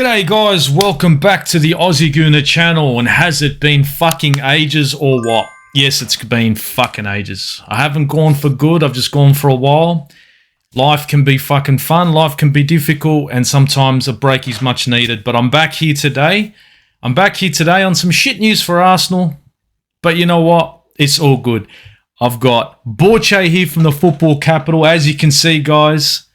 G'day guys, welcome back to the Aussie Gooner channel. And has it been fucking ages or what? Yes, it's been fucking ages. I haven't gone for good, I've just gone for a while. Life can be fucking fun, life can be difficult, and sometimes a break is much needed. But I'm back here today. I'm back here today on some shit news for Arsenal. But you know what? It's all good. I've got Borce here from the football capital. As you can see, guys,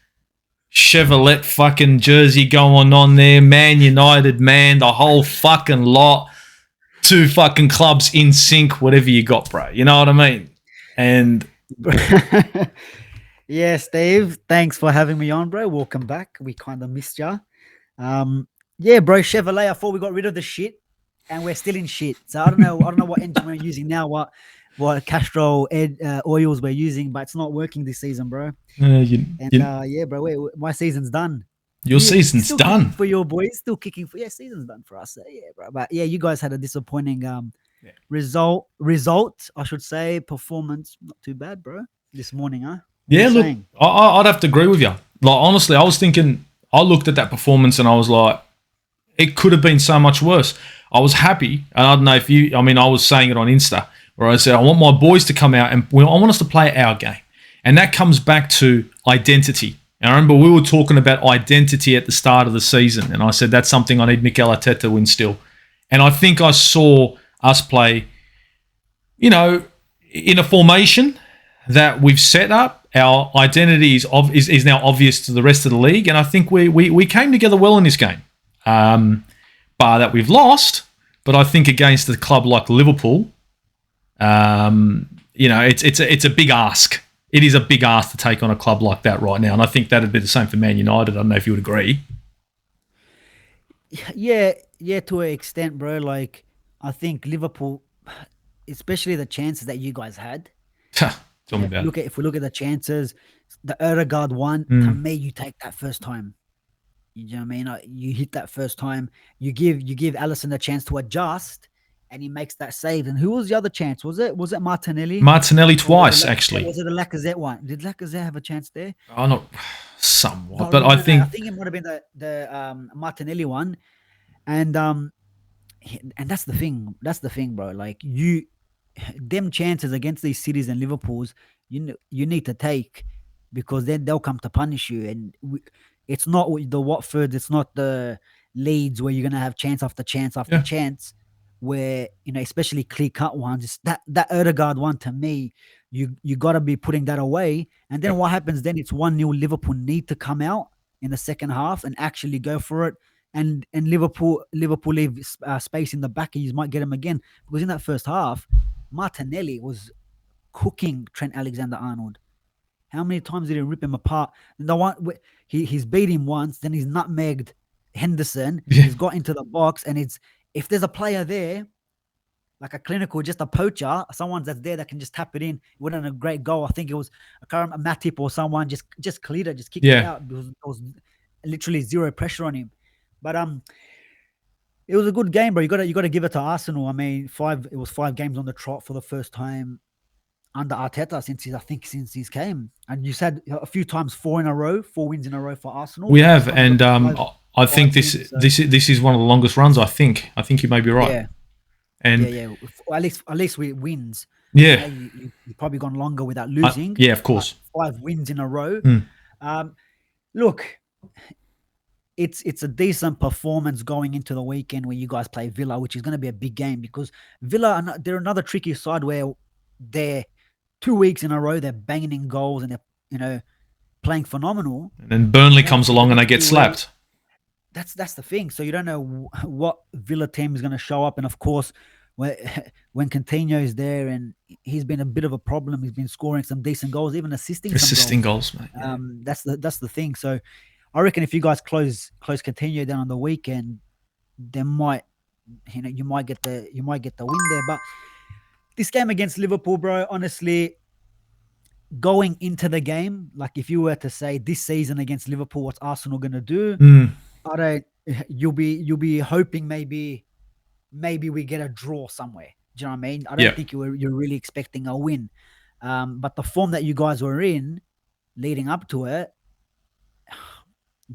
Chevrolet fucking jersey going on there. Man United, man, the whole fucking lot. Two fucking clubs in sync, whatever you got, bro. You know what I mean? And yeah, Steve, thanks for having me on, bro. Welcome back. We kind of missed ya. Yeah, bro, Chevrolet, I thought we got rid of the shit and we're still in shit. So I don't know what engine we're using now, what Castrol oils we're using, but it's not working this season, bro. Yeah, bro, my season's done. Your season's done for your boys. Still kicking for season's done for us. Yeah, bro. But yeah, you guys had a disappointing result. I should say. Performance not too bad, bro. This morning, huh? Yeah, look, I'd have to agree with you. Like, honestly, I was thinking, I looked at that performance and I was like, it could have been so much worse. I was happy, and I don't know if you, I was saying it on Insta, where I said, I want my boys to come out and I want us to play our game. And that comes back to identity. And I remember we were talking about identity at the start of the season, and I said, that's something I need Mikel Arteta to instill. And I think I saw us play, in a formation that we've set up. Our identity is now obvious to the rest of the league, and I think we came together well in this game. Bar that we've lost, but I think against a club like Liverpool, it's a big ask. It is a big ask to take on a club like that right now, and I think that'd be the same for Man United. I don't know if you would agree. Yeah, to an extent, bro. Like, I think Liverpool, especially the chances that you guys had. Tell me about it. If we look at the chances, the Odegaard one, to me, you take that first time. You know what I mean? You hit that first time. You give Alisson a chance to adjust, and he makes that save. And who was the other chance? Was it Martinelli? Martinelli twice, actually. Was it the Lacazette one? Did Lacazette have a chance there? Oh, not somewhat, but I think it might have been the Martinelli one. And that's the thing. That's the thing, bro. Like, them chances against these cities and Liverpools, you need to take, because then they'll come to punish you. And it's not the Watford, it's not the Leeds where you're gonna have chance after chance after chance, where especially clear cut ones. It's that Odegaard one, to me, you gotta be putting that away. And then what happens then? It's 1-0. Liverpool need to come out in the second half and actually go for it. And Liverpool leave space in the back, and you might get him again, because in that first half, Martinelli was cooking Trent Alexander-Arnold. How many times did he rip him apart? The one he's beat him once, then he's nutmegged Henderson. Yeah. He's got into the box, and if there's a player there, like a clinical, just a poacher, someone that's there that can just tap it in, it would have been a great goal. I think it was a Matip or someone just cleared it, just kicked it out. There was literally zero pressure on him. But it was a good game, bro. You got to give it to Arsenal. I mean, it was 5 games on the trot for the first time under Arteta since he's came. And you said a few times 4 wins in a row for Arsenal. We have, and I think this is one of the longest runs. I think you may be right. Yeah. And Well, at least with wins. Yeah. You've probably gone longer without losing. Yeah, of course. 5 wins in a row. Look, it's a decent performance going into the weekend where you guys play Villa, which is going to be a big game, because Villa, they're another tricky side where they're 2 weeks in a row, they're banging in goals and they're, playing phenomenal. And then Burnley comes along and they get slapped. That's the thing. So you don't know what Villa team is going to show up. And of course, when Coutinho is there, and he's been a bit of a problem, he's been scoring some decent goals, even assisting goals, mate. Yeah. That's the thing. So I reckon if you guys close Coutinho down on the weekend, they might, you might get the win there. But this game against Liverpool, bro, honestly, going into the game, like if you were to say this season against Liverpool, what's Arsenal gonna do? You'll be hoping maybe we get a draw somewhere. Do you know what I mean? I don't think you're really expecting a win. But the form that you guys were in leading up to it,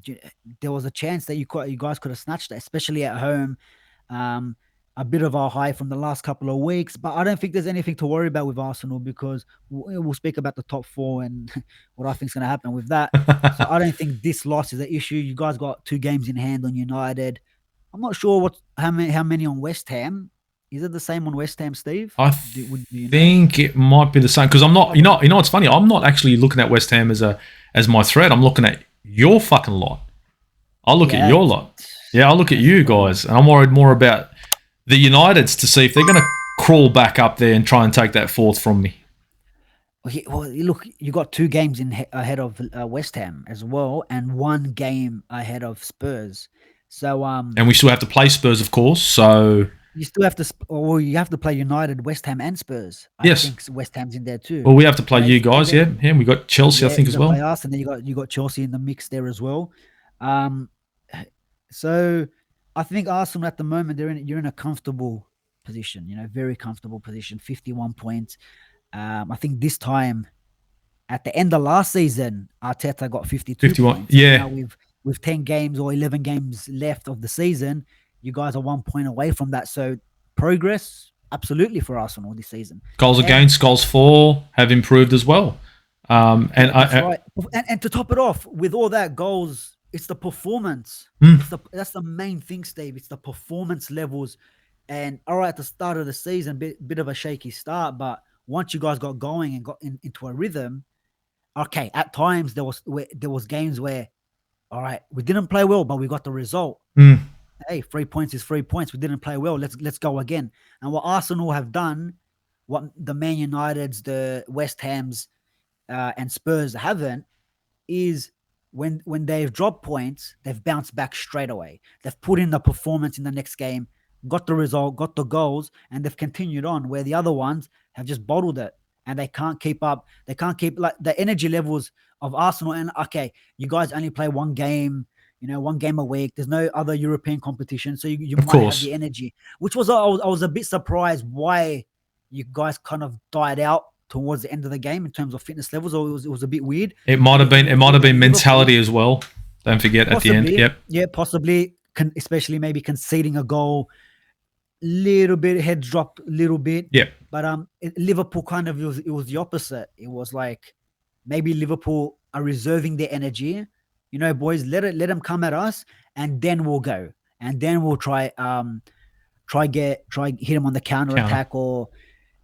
you- there was a chance that you guys could have snatched it, especially at home. Um, a bit of a high from the last couple of weeks, but I don't think there's anything to worry about with Arsenal because we'll speak about the top four and what I think is going to happen with that. So I don't think this loss is an issue. You guys got 2 games in hand on United. I'm not sure how many on West Ham. Is it the same on West Ham, Steve? I Do you know? think it might be the same because I'm not. You know what's funny? I'm not actually looking at West Ham as my threat. I'm looking at your fucking lot. I look at Yeah, your lot. Yeah, I look at you guys, and I'm worried more about the Uniteds to see if they're going to crawl back up there and try and take that fourth from me. Well, look, you got 2 games ahead of West Ham as well, and 1 game ahead of Spurs. So And we still have to play Spurs, of course. So you still have to, or you have to play United, West Ham, and Spurs. I yes, think West Ham's in there too. well, we have to play So you guys. Yeah, yeah. We got Chelsea, I yeah, think, you as got to play well. us, and then you got Chelsea in the mix there as well. Um, so I think Arsenal at the moment you're in a comfortable position. Very comfortable position. 51 points. I think this time at the end of last season, Arteta got 52 51. points. Yeah. Now with 10 games or 11 games left of the season, you guys are 1 point away from that. So progress, absolutely for Arsenal this season. Goals against, goals for have improved as well. And That's right. And to top it off, with all that goals, it's the performance. That's the main thing, Steve. It's the performance levels. And all right, at the start of the season, bit of a shaky start, but once you guys got going and got into a rhythm, okay, at times there was games where, all right, we didn't play well, but we got the result. Hey, 3 points is 3 points. We didn't play well. Let's go again. And what Arsenal have done, what the Man Uniteds, the West Hams, and Spurs haven't, is when they've dropped points, they've bounced back straight away. They've put in the performance in the next game, got the result, got the goals, and they've continued on. Where the other ones have just bottled it, and they can't keep up. They can't keep like the energy levels of Arsenal. And okay, you guys only play 1 game. 1 game a week. There's no other European competition, so you might have the energy. Which was I was a bit surprised why you guys kind of died out towards the end of the game in terms of fitness levels, or it was a bit weird. It might have been mentality as well. Don't forget Possibly, at the end. Yep. Yeah, possibly. Especially maybe conceding a goal, little bit heads dropped a little bit. Yep. But Liverpool kind of it was the opposite. It was like maybe Liverpool are reserving their energy. Boys, let them come at us, and then we'll go, and then we'll try hit them on the counter attack, or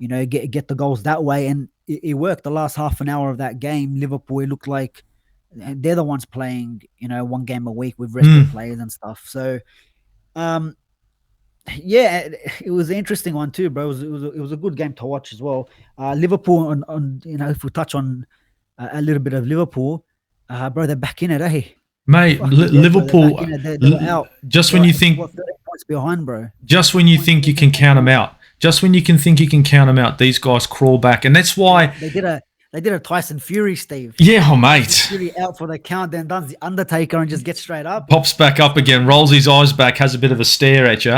get the goals that way. And it worked. The last half an hour of that game, Liverpool, it looked like they're the ones playing 1 game a week with rested players and stuff. So yeah, it was an interesting one too, bro. It was a good game to watch as well. Liverpool, on if we touch on a little bit of Liverpool, bro, they're back in it, eh? Mate, Liverpool. They're out. Just when you think 30 points behind, bro. Just when you think you can count them out. Just when you can think you can count them out, these guys crawl back, and that's why they did a Tyson Fury, Steve. Yeah, oh mate. Fury out for the count, then does the Undertaker and just gets straight up. Pops back up again, rolls his eyes back, has a bit of a stare at you.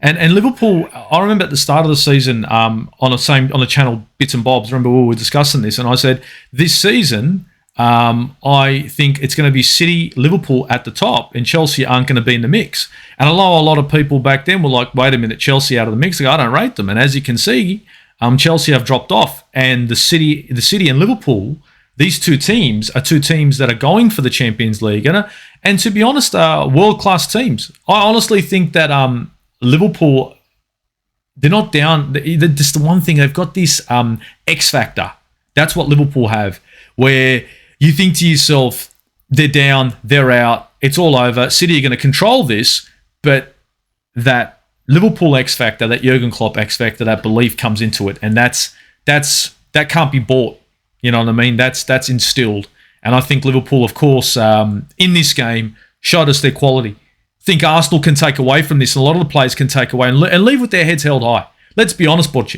And Liverpool, I remember at the start of the season, on the channel Bits and Bobs, remember we were discussing this, and I said this season, I think it's going to be City, Liverpool at the top, and Chelsea aren't going to be in the mix. And I know a lot of people back then were like, wait a minute, Chelsea out of the mix. Like, I don't rate them. And as you can see, Chelsea have dropped off, and the City and Liverpool, these two teams are two teams that are going for the Champions League, and to be honest, are world-class teams. I honestly think that Liverpool, they're not down. Just the one thing, they've got this X factor. That's what Liverpool have, where you think to yourself, they're down, they're out, it's all over. City are going to control this, but that Liverpool X factor, that Jurgen Klopp X factor, that belief comes into it, and that can't be bought. You know what I mean? That's instilled, and I think Liverpool, of course, in this game, showed us their quality. I think Arsenal can take away from this, and a lot of the players can take away and leave with their heads held high. Let's be honest, Borce.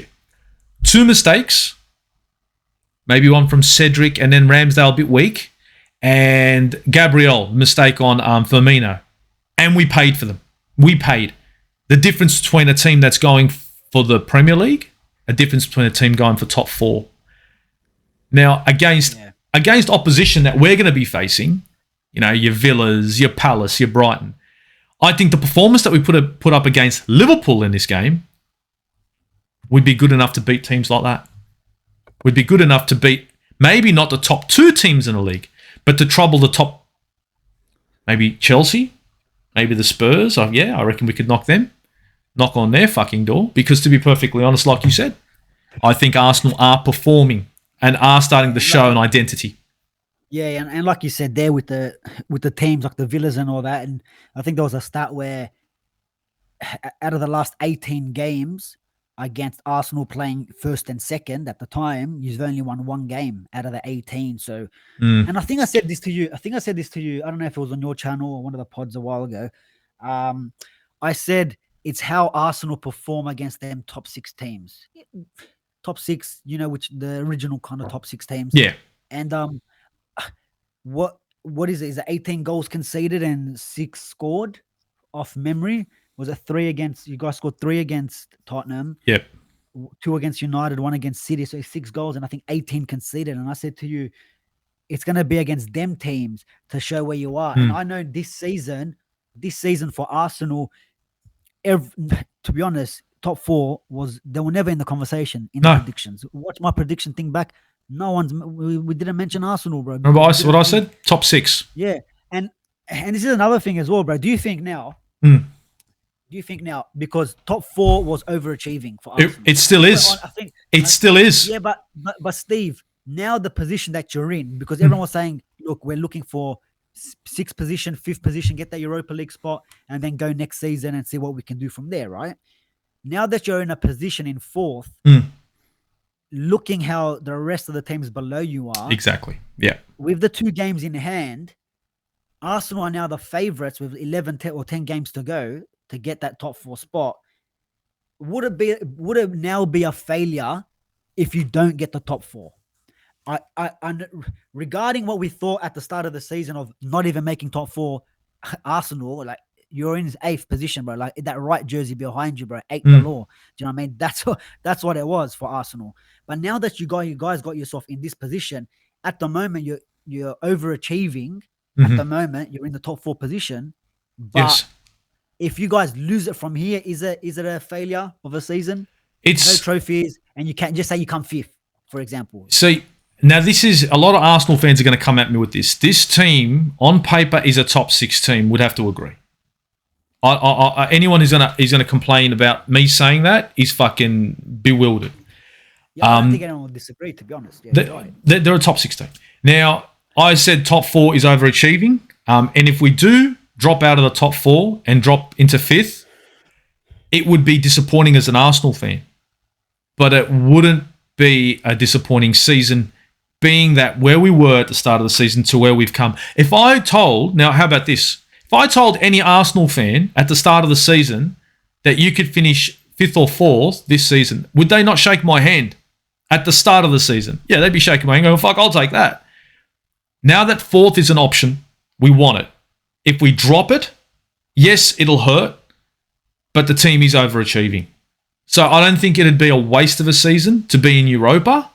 2 mistakes. Maybe one from Cedric, and then Ramsdale a bit weak. And Gabriel, mistake on Firmino. And we paid for them. We paid. The difference between a team that's going for the Premier League, a difference between a team going for top 4. Now, against opposition that we're going to be facing, your Villas, your Palace, your Brighton. I think the performance that we put up against Liverpool in this game would be good enough to beat teams like that. Would be good enough to beat maybe not the top 2 teams in the league, but to trouble the top, maybe Chelsea, maybe the Spurs. I reckon we could knock on their fucking door. Because to be perfectly honest, like you said, I think Arsenal are performing and are starting to show an identity. Yeah, and like you said there with the teams like the Villas and all that, and I think there was a stat where out of the last 18 games against Arsenal playing first and second at the time, you've only won 1 game out of the 18. So, and I think I said this to you. I don't know if it was on your channel or one of the pods a while ago. I said it's how Arsenal perform against them top 6 teams. Top 6, which the original kind of top 6 teams. Yeah. And what is it? Is it 18 goals conceded and 6 scored off memory? Was it 3 against, you guys scored 3 against Tottenham. Yep. 2 against United, 1 against City. So 6 goals and I think 18 conceded. And I said to you, it's going to be against them teams to show where you are. And I know this season for Arsenal, to be honest, top 4 they were never in the conversation in the predictions. Watch my prediction thing back. We didn't mention Arsenal, bro. Remember what I said? Top 6. Yeah. And this is another thing as well, bro. Do you think now, because top 4 was overachieving for Arsenal? It still is. It still is. Yeah, but Steve, now the position that you're in, because everyone was saying, look, we're looking for 6th position, 5th position, get that Europa League spot, and then go next season and see what we can do from there, right? Now that you're in a position in 4th, looking how the rest of the teams below you are. Exactly. Yeah. With the 2 games in hand, Arsenal are now the favourites with 10 games to go to get that top 4 spot. Would it now be a failure if you don't get the top 4? Regarding what we thought at the start of the season of not even making top 4, Arsenal, like, you're in 8th position, bro. Like that right jersey behind you, bro. 8th galore. Do you know what I mean? That's what it was for Arsenal. But now that you guys got yourself in this position, at the moment you're overachieving. At the moment you're in the top 4 position. But if you guys lose it from here, is it a failure of a season? It's no trophies, and you can't just say you come 5th, for example. See, now this is a lot of Arsenal fans are going to come at me with this. This team on paper is a top 6 team. Would have to agree. Anyone who's gonna complain about me saying that is fucking bewildered. Yeah, I don't think anyone will disagree, to be honest. Yeah, they're a top 6 team. Now, I said top 4 is overachieving, and if we do drop out of the top 4 and drop into 5th, it would be disappointing as an Arsenal fan. But it wouldn't be a disappointing season, being that where we were at the start of the season to where we've come. Now how about this? If I told any Arsenal fan at the start of the season that you could finish 5th or 4th this season, would they not shake my hand at the start of the season? Yeah, they'd be shaking my hand going, fuck, I'll take that. Now that 4th is an option, we want it. If we drop it, yes, it'll hurt, but the team is overachieving. So I don't think it'd be a waste of a season to be in Europa.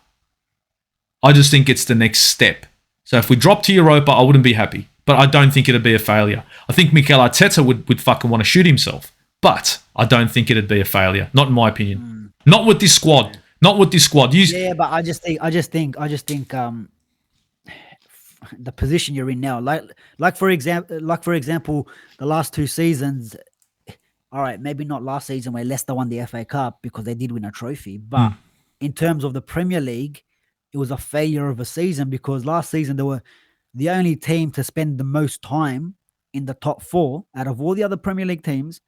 I just think it's the next step. So if we drop to Europa, I wouldn't be happy. But I don't think it'd be a failure. I think Mikel Arteta would fucking want to shoot himself. But I don't think it'd be a failure. Not in my opinion. Not with this squad. Not with this squad. But I just think the position you're in now, like for example, the last 2 seasons. All right, maybe not last season where Leicester won the FA Cup because they did win a trophy, but in terms of the Premier League, it was a failure of a season because last season they were the only team to spend the most time in the top 4 out of all the other Premier League teams,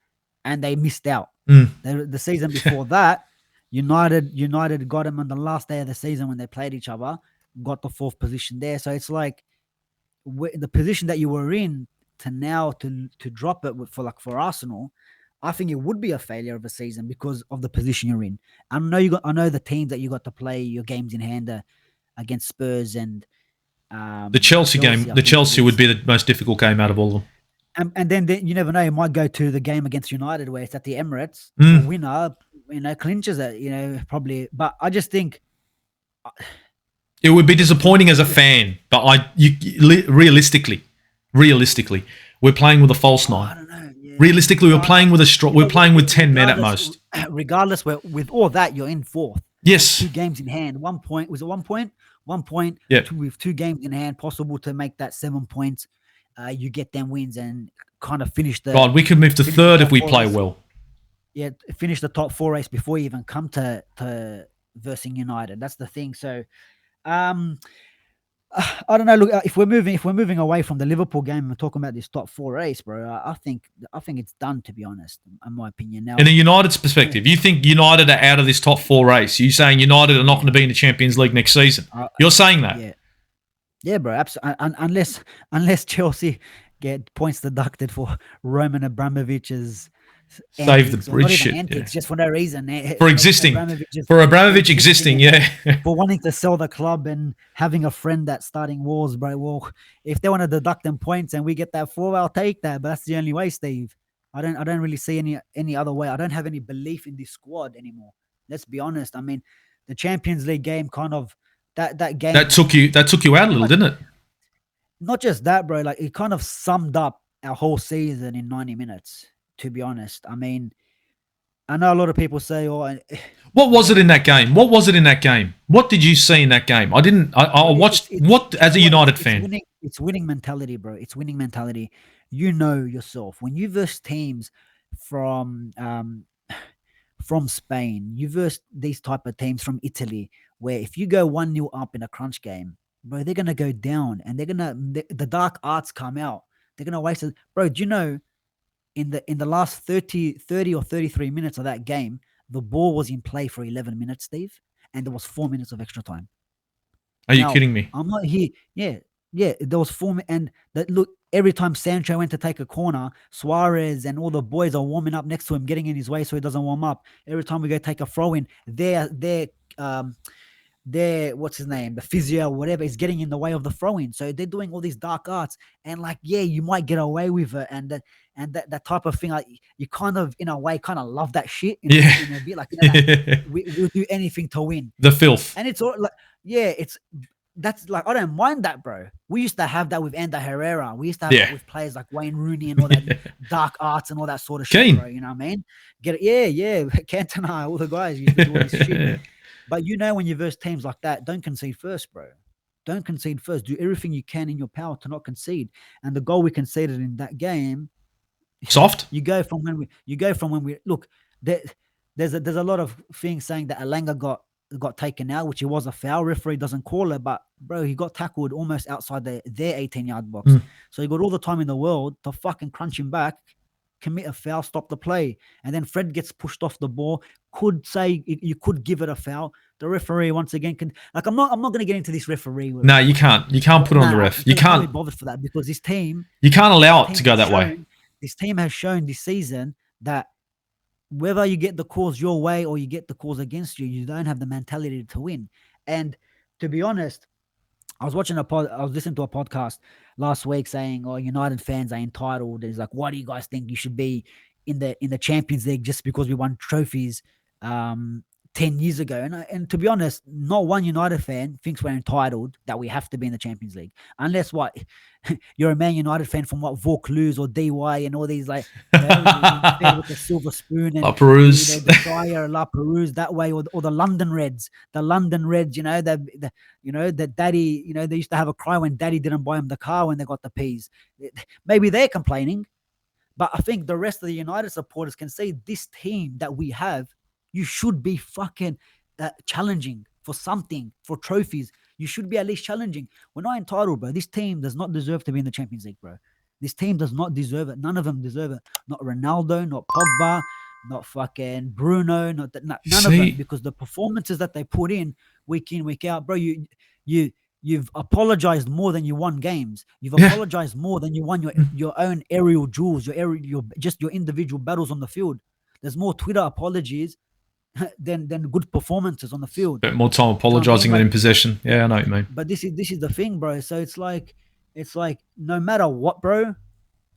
and they missed out. The season before that, United got them on the last day of the season when they played each other, got the 4th position there. So it's like the position that you were in to drop it for Arsenal. I think it would be a failure of a season because of the position you're in. I know the teams that you got to play your games in hand against Spurs and the Chelsea game. The Chelsea would be the most difficult game out of all of them. And then you never know. You might go to the game against United where it's at the Emirates. The winner, clinches it. Probably. But I just think it would be disappointing as a fan. But realistically, Realistically, we're playing with a false Oh, nine. I don't know. Yeah. Realistically, we're playing with a strong. We're playing with 10 men at most. Regardless, with all that, you're in fourth. Yes. With 2 games in hand. 1 point. Was it 1 point? 1 point. Yeah. With 2 games in hand, possible to make that 7 points. You get them wins and kind of finish the. God, we could move to third if we play well. Yeah, finish the top 4 race before you even come to versing United. That's the thing. So, I don't know. Look, if we're moving away from the Liverpool game and we're talking about this top 4 race, bro, I think it's done, to be honest, in my opinion. Now, in a United's perspective, you think United are out of this top 4 race? You're saying United are not going to be in the Champions League next season? You're saying that? Yeah, bro. Absolutely. Unless Chelsea get points deducted for Roman Abramovich's save the bridge shit, antics, just for no reason. For existing, for Abramovich existing, for wanting to sell the club and having a friend that's starting wars, bro. Well, if they want to deduct them points and we get that 4, I'll take that. But that's the only way, Steve. I don't really see any other way. I don't have any belief in this squad anymore. Let's be honest. I mean, the Champions League game kind of that game that took you out a little, didn't it? Not just that, bro. Like, it kind of summed up our whole season in 90 minutes. To be honest, I mean, I know a lot of people say, "Oh, what was it in that game? What was it in that game? What did you see in that game?" I didn't. I watched as a United fan. It's winning mentality, bro. It's winning mentality. You know yourself when you verse teams from Spain, you verse these type of teams from Italy, where if you go 1-0 up in a crunch game, bro, they're gonna go down and the dark arts come out. They're gonna waste it, bro. Do you know? In the last 30 or 33 minutes of that game, the ball was in play for 11 minutes, Steve, and there was 4 minutes of extra time. Are you kidding me? I'm not here. Yeah, there was 4 minutes, and look, every time Sancho went to take a corner, Suarez and all the boys are warming up next to him, getting in his way so he doesn't warm up. Every time we go take a throw in, what's his name, the physio or whatever, is getting in the way of the throw-in. So they're doing all these dark arts, and like, yeah, you might get away with it, and that type of thing, like, you kind of, in a way, kind of love that shit. In a bit, like, we'll do anything to win. The filth. And it's all like, that's like, I don't mind that, bro. We used to have that with Ander Herrera. We used to have that with players like Wayne Rooney and all that dark arts and all that sort of shit, bro. You know what I mean? Cantona, all the guys used to do all this shit. But when you verse teams like that, don't concede first, bro. Don't concede first. Do everything you can in your power to not concede. And the goal we conceded in that game, soft. You go from when we look. There's a lot of things saying that Alanga got taken out, which it was a foul. Referee doesn't call it, but bro, he got tackled almost outside their 18-yard box. So he got all the time in the world to fucking crunch him back, commit a foul, stop the play, and then Fred gets pushed off the ball. Could say you could give it a foul. The referee once again can, like, I'm not going to get into this referee. No, you can't. You can't put it on the ref. You can't be bothered for that, because this team. You can't allow it to go that way. This team has shown this season that whether you get the calls your way or you get the calls against you, you don't have the mentality to win. And to be honest, I was listening to a podcast last week saying, "Oh, United fans are entitled." It's like, why do you guys think you should be in the Champions League just because we won trophies 10 years ago? And to be honest, not one United fan thinks we're entitled, that we have to be in the Champions League, unless you're a Man United fan from Vaucluse or DY and all these, like, with the silver spoon and La Perouse, the Shire, La Perouse that way, or the London Reds, the daddy, they used to have a cry when daddy didn't buy them the car when they got the P's. Maybe they're complaining, but I think the rest of the United supporters can say, this team that we have, you should be fucking challenging for something, for trophies. You should be at least challenging. We're not entitled, bro. This team does not deserve to be in the Champions League, bro. This team does not deserve it. None of them deserve it. Not Ronaldo, not Pogba, not fucking Bruno, none of them. Because the performances that they put in week out, bro, you've apologized more than you won games. You've apologized more than you won your own aerial duels, your individual battles on the field. There's more Twitter apologies than good performances on the field. A bit more time apologizing than in possession. Yeah, I know what you mean. But this is the thing, bro. So it's like no matter what, bro,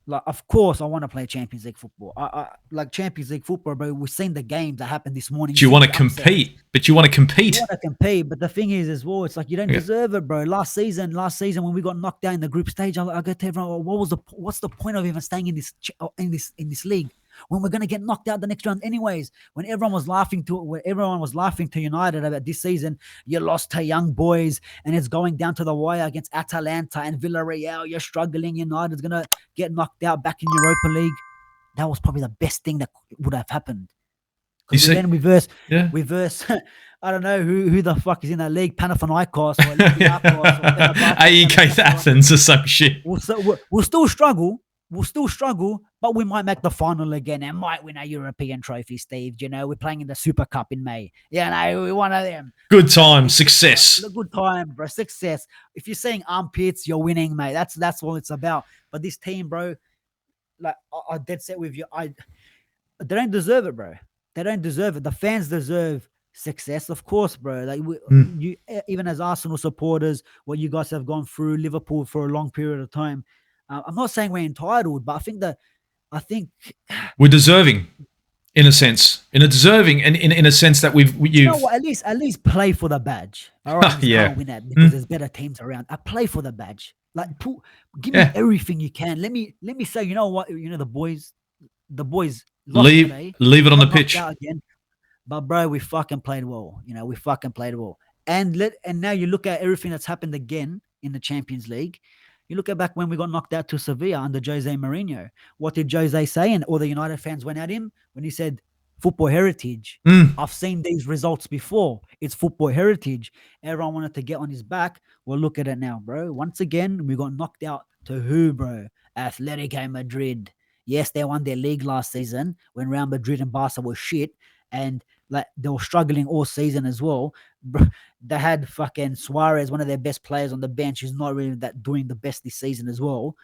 Like, of course, I want to play Champions League football. I like Champions League football, bro. We've seen the games that happened this morning. But You've you seen want to the upsets. compete. But you want to You compete. want to compete, but the thing is, as well, it's like you don't Okay. deserve it, bro. Last season when we got knocked out in the group stage, I go to everyone, what's the point of even staying in this league when we're gonna get knocked out the next round anyways? When everyone was laughing to United about this season, you lost to young boys, and it's going down to the wire against Atalanta and Villarreal. You're struggling. United's gonna get knocked out back in Europa League. That was probably the best thing that would have happened. You Because we see, then yeah. we verse I don't know who the fuck is in that league, Panathinaikos or Olympiacos or AEK Athens or some shit. We'll still struggle. We'll still struggle, but we might make the final again and might win a European trophy, Steve. You know, we're playing in the Super Cup in May. Yeah, no, we're one of them. Good time, success. The good time, bro. Success. If you're saying armpits, you're winning, mate. That's what it's about. But this team, bro, like I dead set with you. They don't deserve it, bro. They don't deserve it. The fans deserve success, of course, bro. Like you, even as Arsenal supporters, what you guys have gone through, Liverpool for a long period of time. I'm not saying we're entitled, but I think we're deserving, in a sense, in a sense that you've. You know what, at least play for the badge. All right, yeah. Can't win it because there's better teams around. I play for the badge. Like, give me everything you can. Let me say, you know what, the boys leave it on the pitch again. But bro, we fucking played well. We fucking played well. And now you look at everything that's happened again in the Champions League. You look at back when we got knocked out to Sevilla under Jose Mourinho. What did Jose say? And all the United fans went at him when he said, football heritage. I've seen these results before. It's football heritage. Everyone wanted to get on his back. Well, look at it now, bro. Once again, we got knocked out to who, bro? Atletico Madrid. Yes, they won their league last season when Real Madrid and Barca were shit. And like they were struggling all season as well. They had fucking Suarez, one of their best players on the bench, who's not really doing the best this season as well.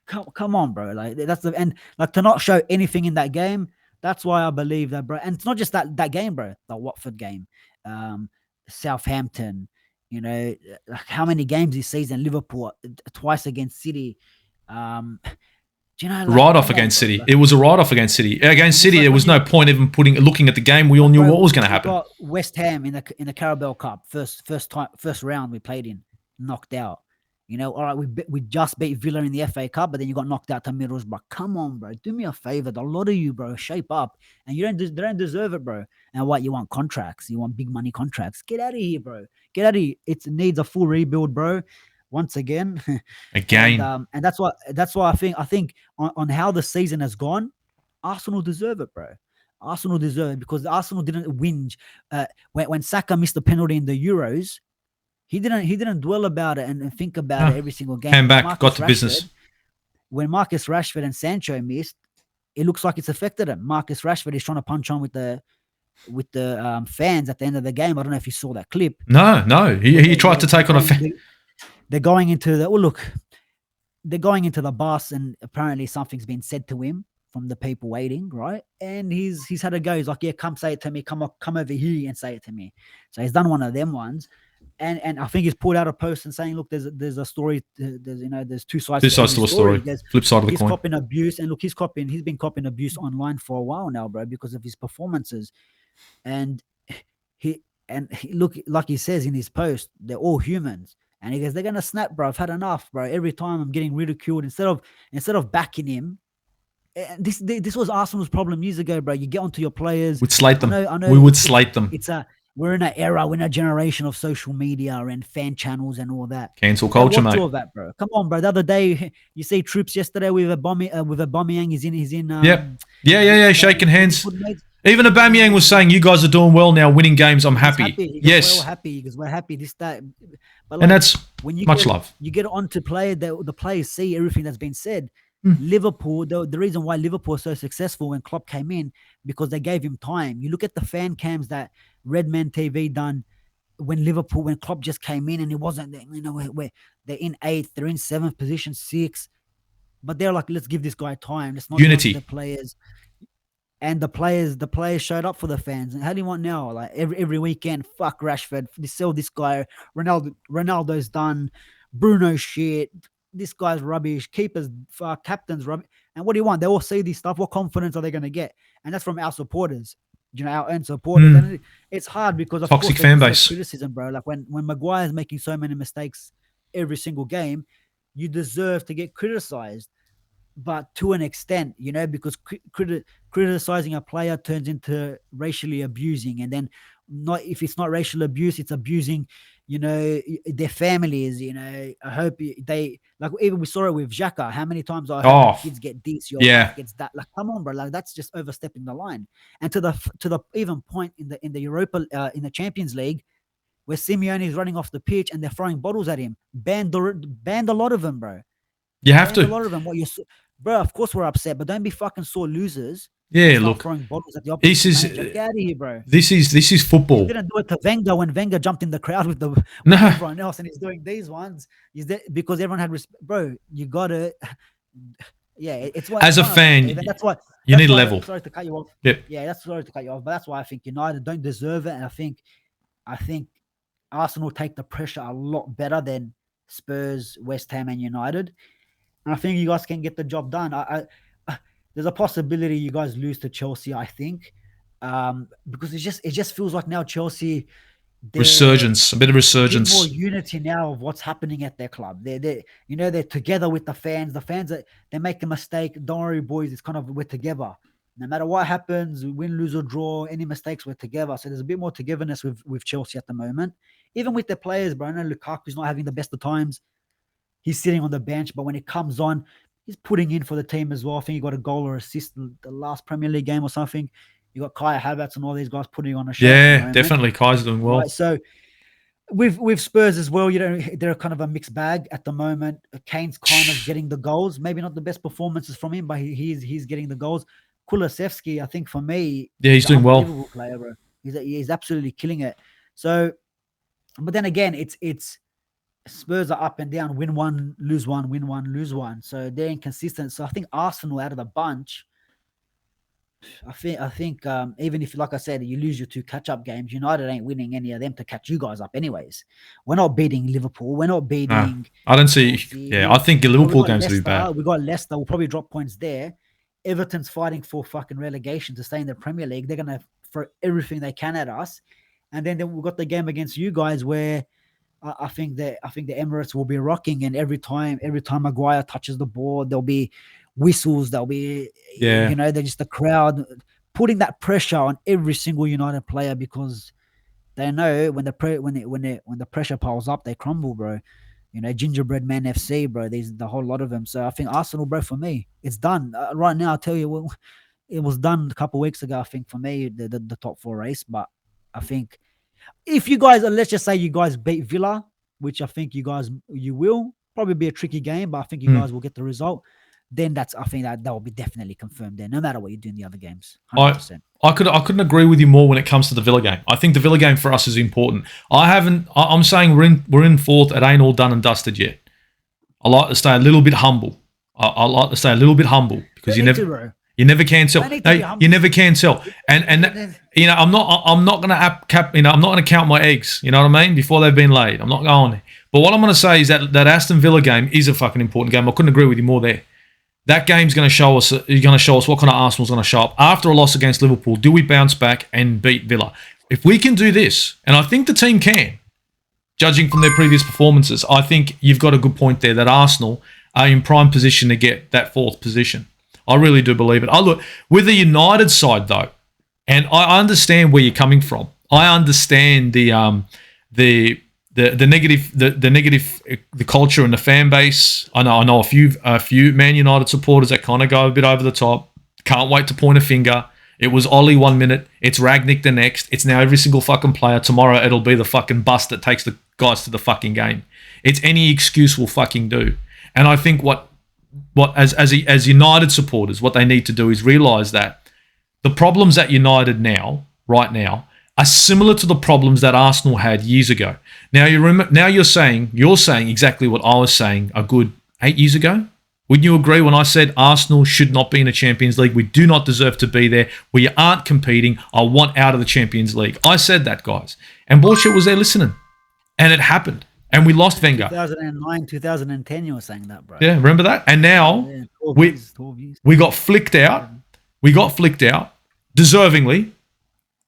Come on, bro. Like to not show anything in that game. That's why I believe that, bro. And it's not just that game, bro. The Watford game, Southampton. How many games this season? Liverpool twice against City. Write-off against City. Bro. It was a write-off against City. Against City, there was no point even looking at the game. We all knew what was going to happen. Got West Ham in the Carabao Cup, first round we played in, knocked out. All right, we just beat Villa in the FA Cup, but then you got knocked out to Middlesbrough. Come on, bro. Do me a favor. A lot of you, bro, shape up. And they don't deserve it, bro. And what, you want contracts? You want big money contracts? Get out of here, bro. Get out of here. It needs a full rebuild, bro. Once again. And that's why I think on how the season has gone, Arsenal deserve it, bro. Arsenal deserve it because Arsenal didn't whinge. When Saka missed the penalty in the Euros, he didn't dwell about it and think about it every single game. Came back, got to business. When Marcus Rashford and Sancho missed, it looks like it's affected him. Marcus Rashford is trying to punch on with the fans at the end of the game. I don't know if you saw that clip. No. He tried to take on a fan. They're going into they're going into the bus, and apparently something's been said to him from the people waiting, right? And he's had a go. He's like, yeah, come say it to me. Come over here and say it to me. So he's done one of them ones. And I think he's pulled out a post and saying, look, there's a story. There's two sides to a story. Flip side of the coin. He's copping abuse, and look, he's been copping abuse online for a while now, bro, because of his performances. And he look, like he says in his post, they're all humans. And he goes, they're gonna snap, bro. I've had enough, bro. Every time I'm getting ridiculed instead of backing him. This was Arsenal's problem years ago, bro. You get onto your players. We'd slate them. I know we would slate them. We're in an era, we're in a generation of social media and fan channels and all that. Cancel culture, mate. All that, bro. Come on, bro. The other day, you see Troops yesterday with Aubameyang. He's in. Yeah. Shaking hands. Even Aubameyang was saying, "You guys are doing well now, winning games. I'm happy." Yes, we're happy because we're happy. This that, but and that's when much love. You get on to play, the players see everything that's been said. Liverpool, the reason why Liverpool was so successful when Klopp came in, because they gave him time. You look at the fan cams that Redman TV done when Klopp just came in, and it wasn't, where they're in 8th, they're in 7th position, 6th, but they're like, let's give this guy time. Let's not unity the players. And the players showed up for the fans. And how do you want now? Like every weekend, fuck Rashford, they sell this guy. Ronaldo's done. Bruno shit. this guy's rubbish, keepers, captains rubbish. And what do you want? They all see this stuff. What confidence are they going to get? And that's from our supporters, our own supporters. And it's hard because of Toxic course fan they base. criticism, bro. Like when Maguire's making so many mistakes every single game, you deserve to get criticized. But to an extent, because criticizing a player turns into racially abusing, and then not if it's not racial abuse, it's abusing, their families. I hope they like. Even we saw it with Xhaka. How many times I heard kids get this, your wife gets that. Like, come on, bro. Like that's just overstepping the line. And to the even point in the Europa in the Champions League, where Simeone is running off the pitch and they're throwing bottles at him, banned a lot of them, bro. You have to. A lot of them. Bro, of course we're upset, but don't be fucking sore losers. Yeah, look. Throwing bottles at the opposition manager. Get out of here, bro. This is football. He didn't do it to Wenger when Wenger jumped in the crowd with everyone else, and he's doing these ones. Because everyone had respect, bro. You gotta, yeah. It's why as a fan, that's why you need a level. Sorry to cut you off. Yep. Yeah, that's sorry to cut you off, but that's why I think United don't deserve it, and I think Arsenal take the pressure a lot better than Spurs, West Ham, and United. And I think you guys can get the job done. There's a possibility you guys lose to Chelsea, I think, because it just feels like now Chelsea a bit of resurgence, more unity now of what's happening at their club. They're together with the fans. The fans they make a mistake. Don't worry, boys. It's kind of we're together. No matter what happens, win, lose or draw, any mistakes, we're together. So there's a bit more togetherness with Chelsea at the moment. Even with their players, bro. I know Lukaku's not having the best of times. He's sitting on the bench, but when it comes on, he's putting in for the team as well. I think he got a goal or assist the last Premier League game or something. You got Kai Havertz and all these guys putting on a show. Yeah, definitely. Kai's doing well. Right, so with Spurs as well, they're kind of a mixed bag at the moment. Kane's kind of getting the goals. Maybe not the best performances from him, but he's getting the goals. Kulusevski, I think for me, he's doing well. Player, bro. He's absolutely killing it. So, but then again, it's Spurs are up and down, win one, lose one, win one, lose one. So they're inconsistent. So I think Arsenal out of the bunch, I think even if, like I said, you lose your 2 catch-up games, United ain't winning any of them to catch you guys up anyways. We're not beating Liverpool. We're not beating... I don't see... Yeah, I think the Liverpool games will be bad. We got Leicester. We'll probably drop points there. Everton's fighting for fucking relegation to stay in the Premier League. They're going to throw everything they can at us. And then we've got the game against you guys where... I think the Emirates will be rocking, and every time Maguire touches the ball, there'll be whistles. There'll be, they're just the crowd putting that pressure on every single United player because they know when the pressure piles up, they crumble, bro. Gingerbread Man FC, bro. There's the whole lot of them. So I think Arsenal, bro, for me, it's done right now. I'll tell you, it was done a couple of weeks ago. I think for me, the top 4 race, but I think. If you guys, let's just say you guys beat Villa, which I think you will probably be a tricky game, but I think you guys will get the result. Then I think that will be definitely confirmed there, no matter what you do in the other games. 100%. I couldn't agree with you more when it comes to the Villa game. I think the Villa game for us is important. I'm saying we're in 4th. It ain't all done and dusted yet. I like to stay a little bit humble. I like to stay a little bit humble because you never can tell. You never can tell. And I'm not gonna count my eggs. You know what I mean? Before they've been laid, I'm not going there. But what I'm gonna say is that Aston Villa game is a fucking important game. I couldn't agree with you more there. That game's gonna show us. What kind of Arsenal's gonna show up after a loss against Liverpool. Do we bounce back and beat Villa? If we can do this, and I think the team can, judging from their previous performances, I think you've got a good point there that Arsenal are in prime position to get that 4th position. I really do believe it. I look with the United side though, and I understand where you're coming from. I understand the negative, the culture and the fan base. I know a few Man United supporters that kind of go a bit over the top. Can't wait to point a finger. It was Ollie 1 minute. It's Ragnick the next. It's now every single fucking player. Tomorrow it'll be the fucking bus that takes the guys to the fucking game. It's any excuse we'll fucking do. And I think as United supporters, what they need to do is realise that the problems at United right now, are similar to the problems that Arsenal had years ago. Now you're saying exactly what I was saying a good 8 years ago. Wouldn't you agree when I said Arsenal should not be in the Champions League? We do not deserve to be there. We aren't competing. I want out of the Champions League. I said that, guys. And Borce was there listening. And it happened. and we lost Wenger. 2009, 2010, you were saying that, bro. Yeah, remember that? And now Yeah, 12 we years, 12 years. we got flicked out. We got flicked out deservingly,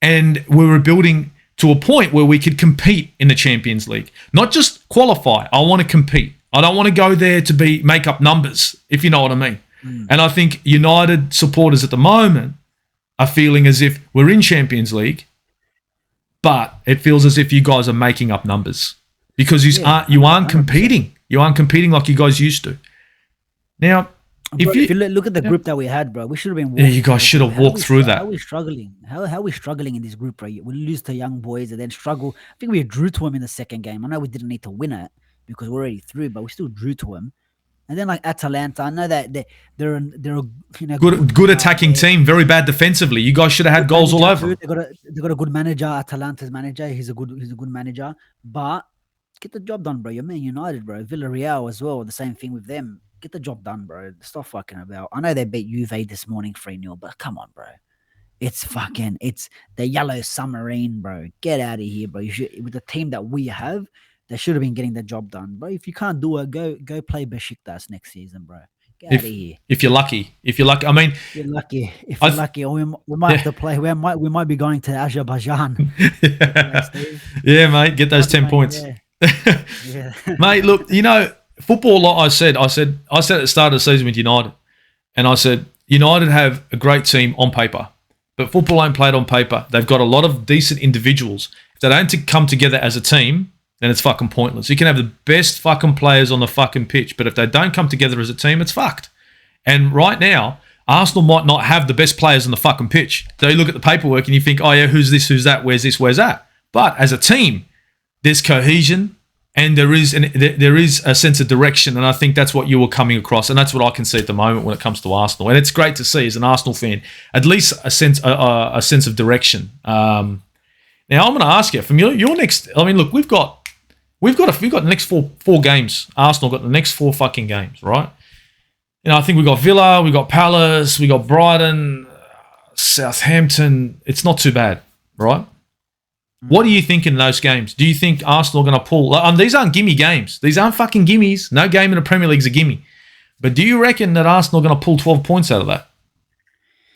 and we were building to a point where we could compete in the Champions League, not just qualify. I want to compete. I don't want to go there to make up numbers, if you know what I mean. And I think United supporters at the moment are feeling as if we're in Champions League, but it feels as if you guys are making up numbers because you aren't competing. You aren't competing like you guys used to. Now, Bro, if you look at the group that we had, bro, we should have been. Yeah, you guys should have walked through that. How are we struggling? How are we struggling in this group, bro? We lose to young boys and then struggle. I think we drew to them in the second game. I know we didn't need to win it because we're already through, but we still drew to them. And then like Atalanta, I know that they're a good attacking team, very bad defensively. You guys should have had goals all over. They got a good manager, Atalanta's manager. He's a good manager, but get the job done, bro. You're Man United, bro. Villarreal as well. The same thing with them. Get the job done, bro. Stop fucking about. I know they beat Juve this morning 3-0, but come on, bro. It's the yellow submarine, bro. Get out of here, bro. With the team that we have, they should have been getting the job done, bro. If you can't do it, go play Besiktas next season, bro. Get out of here. If you're lucky, I mean, you're lucky. If you're lucky, or we might have to play. We might be going to Azerbaijan. Yeah, mate. Get those 10 points, yeah. Mate. Look, football. Like I said at the start of the season with United, and I said United have a great team on paper, but football ain't played on paper. They've got a lot of decent individuals. If they don't come together as a team, then it's fucking pointless. You can have the best fucking players on the fucking pitch, but if they don't come together as a team, it's fucked. And right now, Arsenal might not have the best players on the fucking pitch. So you look at the paperwork and you think, oh yeah, who's this, who's that, where's this, where's that? But as a team, there's cohesion and there is a sense of direction, and I think that's what you were coming across, and that's what I can see at the moment when it comes to Arsenal. And it's great to see as an Arsenal fan, at least a sense of direction. Now I'm going to ask you from your next. I mean, look, we've got the next four games. Arsenal got the next 4 fucking games, right? I think we got Villa, we got Palace, we got Brighton, Southampton. It's not too bad, right? What do you think in those games? Do you think Arsenal are going to pull? These aren't gimme games. These aren't fucking gimmies. No game in the Premier League is a gimme. But do you reckon that Arsenal are going to pull 12 points out of that?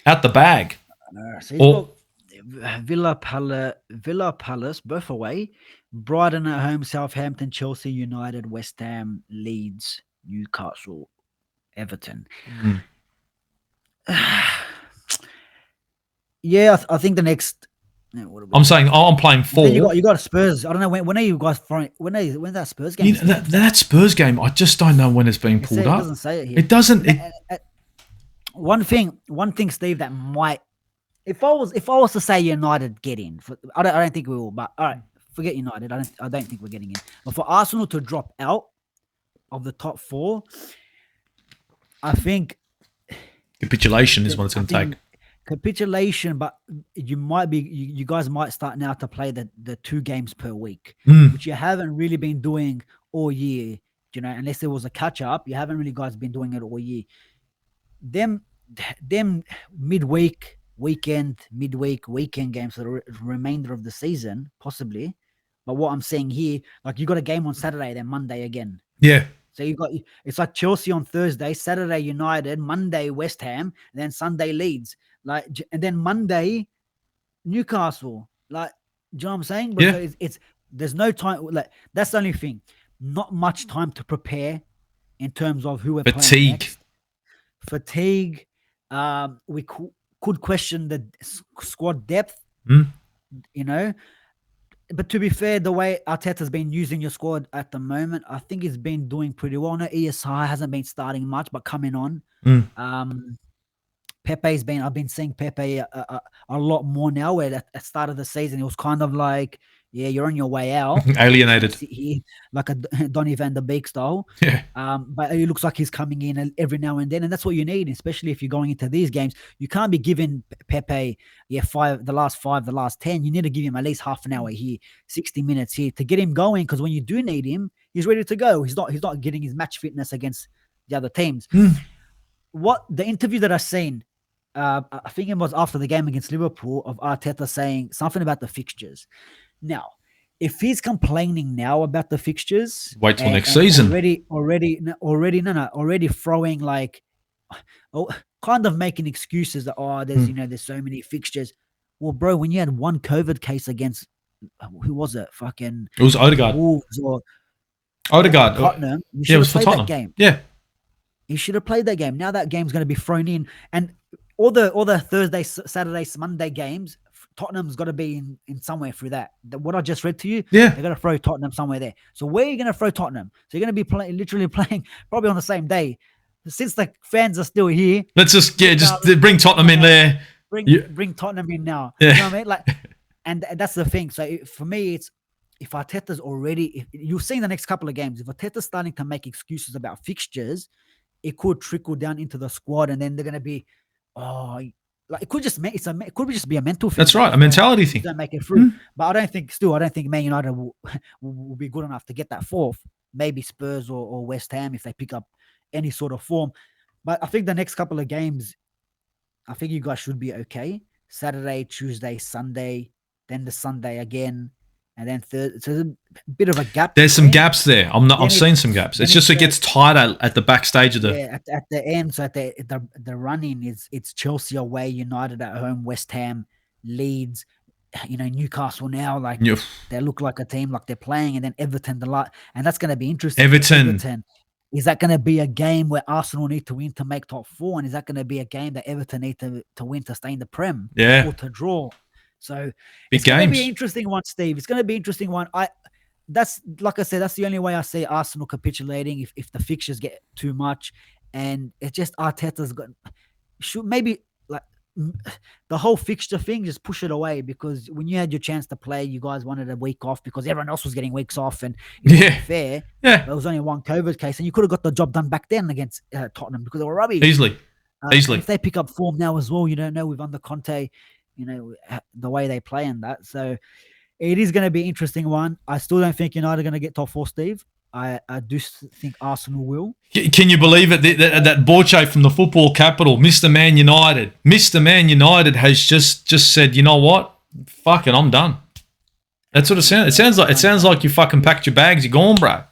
Out the bag? So Villa, Palace, both away. Brighton at home, Southampton, Chelsea, United, West Ham, Leeds, Newcastle, Everton. Yeah, I think the next. I'm saying I'm playing 4. You got Spurs. I don't know when are you guys when that Spurs game? That Spurs game, I just don't know when it's being pulled up. It doesn't say it here. It doesn't. One thing, Steve, that might. If I was to say United get in, I don't think we will. But all right, forget United. I don't think we're getting in. But for Arsenal to drop out of the top 4, I think capitulation is what it's going to take. Capitulation, but you guys might start now to play the 2 games per week, which you haven't really been doing all year. Unless there was a catch up, you haven't really guys been doing it all year. Them midweek, weekend games for the remainder of the season, possibly. But what I'm saying here, like you got a game on Saturday, then Monday again. Yeah. So it's like Chelsea on Thursday, Saturday United, Monday West Ham, and then Sunday Leeds. And then Monday Newcastle. Do you know what I'm saying? Because it's there's no time. That's the only thing. Not much time to prepare in terms of who we're playing next. Fatigue. We could question the squad depth. But to be fair, the way Arteta's been using your squad at the moment, I think he's been doing pretty well. No, ESI hasn't been starting much, but coming on. I've been seeing Pepe a lot more now, where at the start of the season, it was kind of like, yeah, you're on your way out. Alienated. Like a Donny van der Beek style. Yeah. But it looks like he's coming in every now and then, and that's what you need, especially if you're going into these games. You can't be giving Pepe, the last 10. You need to give him at least half an hour here, 60 minutes here to get him going, because when you do need him, he's ready to go. He's not getting his match fitness against the other teams. What the interview that I've seen, I think it was after the game against Liverpool, of Arteta saying something about the fixtures. Now, if he's complaining now about the fixtures, Wait till next and season. already throwing like, oh, kind of making excuses that there's there's so many fixtures. Well, bro, when you had one COVID case against who was it? Fucking It was Odegaard. Wolves or Odegaard. Tottenham. You Yeah, should it was have for played Tottenham. that game. Yeah. He should have played that game. Now that game's going to be thrown in, and all the Thursday, Saturday, Monday games, Tottenham's got to be in somewhere through that. What I just read to you, Yeah. they're going to throw Tottenham somewhere there. So where are you going to throw Tottenham? So you're going to be literally playing probably on the same day. Since the fans are still here, let's just bring Tottenham in there. Bring Tottenham in now. Yeah. You know what I mean? Like, and that's the thing. So for me, it's if Arteta's already, if you've seen the next couple of games, if Arteta's starting to make excuses about fixtures, it could trickle down into the squad, and then they're going to be, like it could just it could just be a mental thing. That's right, a mentality thing. Don't make it through. But I don't think Man United will be good enough to get that fourth. Maybe Spurs or West Ham if they pick up any sort of form. But I think the next couple of games, I think you guys should be okay. Saturday, Tuesday, Sunday, then the Sunday again. And then third, so there's a bit of a gap. There's some gaps there. I've seen some gaps. It's just it gets tighter at the backstage of the. Yeah, at the end. So at the running it's Chelsea away, United at home, West Ham, Leeds, Newcastle now. Like they look like a team, like they're playing, and then Everton and that's going to be interesting. Everton. Is that going to be a game where Arsenal need to win to make top four, and is that going to be a game that Everton need to win to stay in the Prem? Yeah, or to draw. So big it's going to be games. an interesting one, Steve. It's going to be an interesting one. That's like I said, that's the only way I see Arsenal capitulating if the fixtures get too much, and it's just Arteta's got maybe like the whole fixture thing, just push it away, because when you had your chance to play, you guys wanted a week off because everyone else was getting weeks off, and it wasn't fair. Yeah, there was only one COVID case, and you could have got the job done back then against Tottenham because they were rubbish. Easily. If they pick up form now as well, you don't know with under Conte, the way they play and that. So it is going to be an interesting one. I still don't think United are going to get top four, Steve. I do think Arsenal will. Can you believe it? That Borce from the football capital, Mr. Man United has just said, you know what? Fuck it, I'm done. That's what it sounds. It sounds like you fucking packed your bags. You're gone, bro.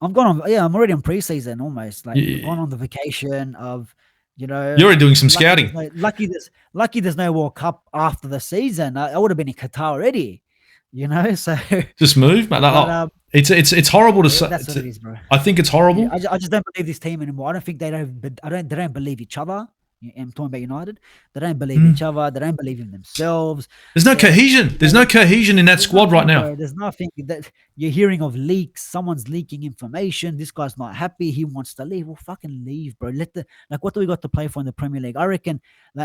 I'm gone on. Yeah, I'm already on preseason almost. Like I'm gone on the vacation of. You're already doing some scouting. Lucky there's no World Cup after the season. I would have been in Qatar already, So just move, man. But, it's horrible to say. That's what it is, bro. I think it's horrible. Yeah, I just don't believe this team anymore. I don't think they don't believe each other. I'm talking about United. They don't believe each other. They don't believe in themselves. There's no cohesion. There's no cohesion in that squad right now. There's nothing that you're hearing of leaks. Someone's leaking information. This guy's not happy. He wants to leave. Well, fucking leave, bro. What do we got to play for in the Premier League? I reckon.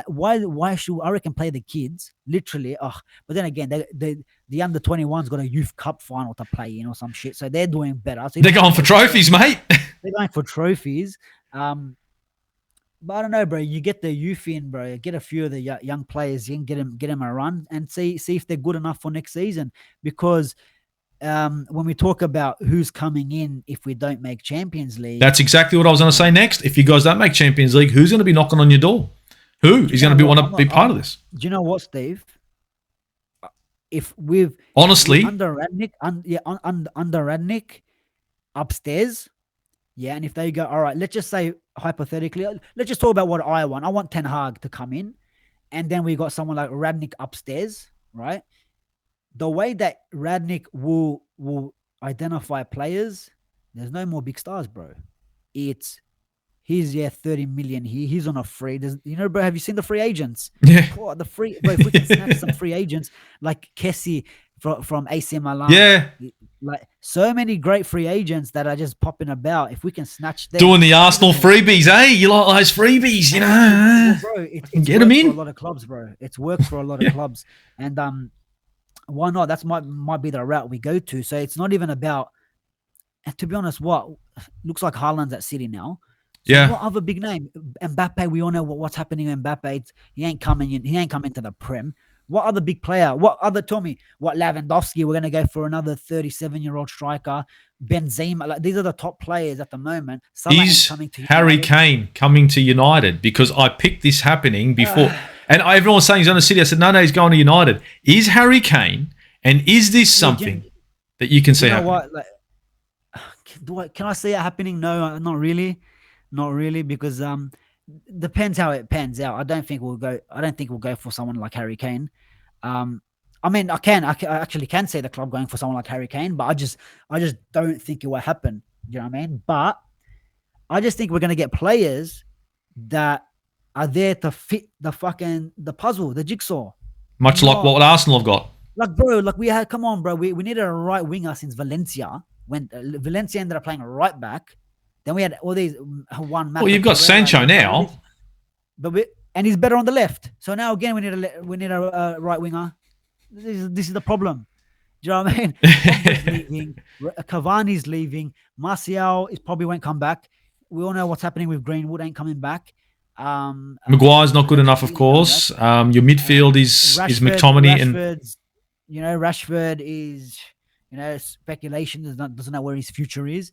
Why should I reckon play the kids? Literally. But then again, the under 21's got a youth cup final to play in or some shit. So they're doing better. So they're going for trophies, mate. They're going for trophies. But I don't know, bro. You get the youth in, bro. Get a few of the young players in, get them a run, and see if they're good enough for next season. Because when we talk about who's coming in if we don't make Champions League, that's exactly what I was going to say next. If you guys don't make Champions League, who's going to be knocking on your door? Who is going to want to be part of this? Do you know what, Steve? If we've honestly under Radnick, under Radnick upstairs. Yeah, and if they go, all right, let's just say hypothetically, let's just talk about what I want. I want Ten Hag to come in, and then we got someone like Radnick upstairs, right? The way that Radnick will identify players, there's no more big stars, bro. He's 30 million here. He's on a free. Bro, have you seen the free agents? Yeah. Oh, the free. Bro, if we can snatch some free agents like Kessie from AC Milan. Yeah. Like so many great free agents that are just popping about. If we can snatch them, doing the Arsenal freebies, You like those freebies, well, bro? It's get them in. For a lot of clubs, bro. It's worked for a lot of clubs, and why not? That's might be the route we go to. So it's not even about. And to be honest, what looks like Haaland's at City now. So yeah. What other big name? Mbappe. We all know what's happening with Mbappe. He ain't coming in. He ain't coming to the Prem. What other big player? Tell me, Lewandowski, we're going to go for another 37-year-old striker. Benzema, like these are the top players at the moment. Is Harry Kane coming to United? Because I picked this happening before. And everyone's saying he's on a City. I said, no, he's going to United. Is Harry Kane And is this Yeah, something that you can do see you know happening? what? Like, can I see it happening? No, not really, not really, because depends how it pans out. I don't think we'll go. I don't think we'll go for someone like Harry Kane. Um, I mean, I actually can see the club going for someone like Harry Kane, but I just don't think it will happen. You know what I mean? But I just think we're gonna get players that are there to fit the puzzle, the jigsaw. Much like Not what Arsenal have got. like, bro. Like, we had, come on, bro. We needed a right winger since Valencia. When Valencia ended up playing right back, then we had all these one Well, Matt you've got Pereira, Sancho Luka now. Modric, but and he's better on the left. So now again we need a right winger. This is the problem. Do you know what I mean? Pogba's leaving, Cavani's leaving, Martial is probably won't come back. We all know what's happening with Greenwood, ain't coming back. Maguire's not good enough, of He's coming back. course. Your midfield is McTominay and Rashford's, Rashford is, speculation, doesn't know where his future is.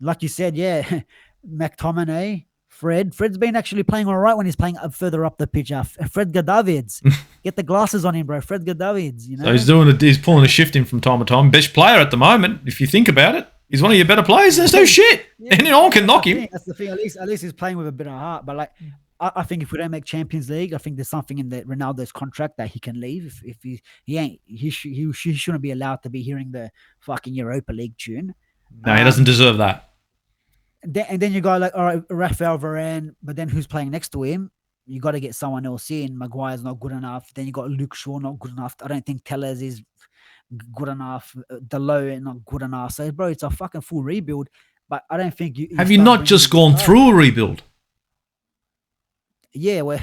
Like you said, yeah, McTominay, Fred's been actually playing all right when he's playing up further up the pitch. Fred Gadavids, get the glasses on him, bro. Fred Gadavids, so he's pulling a shift in from time to time. Best player at the moment, if you think about it. He's one of your better players. There's no shit. Yeah, and no one can knock him. That's the thing. At least he's playing with a bit of heart. But like, I think if we don't make Champions League, I think there's something in the Ronaldo's contract that he can leave. If he shouldn't be allowed to be hearing the fucking Europa League tune. No, he doesn't deserve that. And then you got like, all right, Rafael Varane, but then who's playing next to him? You got to get someone else in. Maguire's not good enough. Then you got Luke Shaw, not good enough. I don't think Tellers is good enough. Delo not good enough. So, bro, it's a fucking full rebuild. But I don't think you have you not just gone through a rebuild? Yeah, well,